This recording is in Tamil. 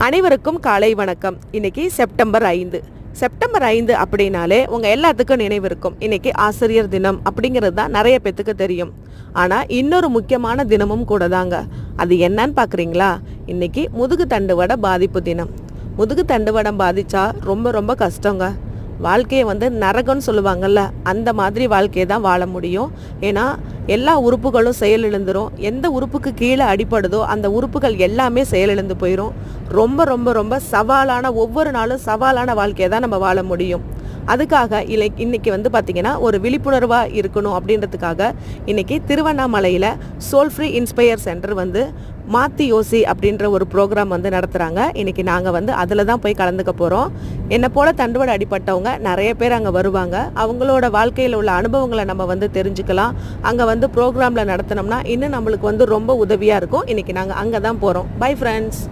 அனைவருக்கும் காலை வணக்கம். இன்னைக்கு செப்டம்பர் 5 அப்படின்னாலே உங்கள் எல்லாத்துக்கும் நினைவு இருக்கும். இன்னைக்கு ஆசிரியர் தினம் அப்படிங்கிறது தான் நிறைய பேத்துக்கு தெரியும். ஆனால் இன்னொரு முக்கியமான தினமும் கூட தாங்க. அது என்னன்னு பார்க்குறீங்களா? இன்னைக்கு முதுகு தண்டுவட பாதிப்பு தினம். முதுகு தண்டுவடம் பாதித்தா ரொம்ப ரொம்ப கஷ்டங்க. வாழ்க்கையை நரகம்னு சொல்லுவாங்கள்ல, அந்த மாதிரி வாழ்க்கையை தான் வாழ முடியும். ஏன்னா எல்லா உறுப்புகளும் செயலிழந்துடும். எந்த உறுப்புக்கு கீழே அடிப்படுதோ அந்த உறுப்புகள் எல்லாமே செயலிழந்து போயிடும். ரொம்ப ரொம்ப ரொம்ப சவாலான, ஒவ்வொரு நாளும் சவாலான வாழ்க்கையை தான் நம்ம வாழ முடியும். அதுக்காக இன்னைக்கு பார்த்திங்கன்னா ஒரு விழிப்புணர்வாக இருக்கணும் அப்படின்றதுக்காக இன்னைக்கு திருவண்ணாமலையில் சோல் ஃப்ரீ இன்ஸ்பயர் சென்டர் மாற்றி யோசி அப்படின்ற ஒரு ப்ரோக்ராம் நடத்துகிறாங்க. இன்றைக்கி நாங்கள் அதில் தான் போய் கலந்துக்க போகிறோம். என்னை போல் தண்டுவடை அடிப்பட்டவங்க நிறைய பேர் அங்கே வருவாங்க. அவங்களோட வாழ்க்கையில் உள்ள அனுபவங்களை நம்ம தெரிஞ்சுக்கலாம். அங்கே ப்ரோக்ராமில் நடத்தினோம்னா இன்னும் நம்மளுக்கு ரொம்ப உதவியாக இருக்கும். இன்றைக்கி நாங்கள் அங்கே தான் போகிறோம். Bye friends.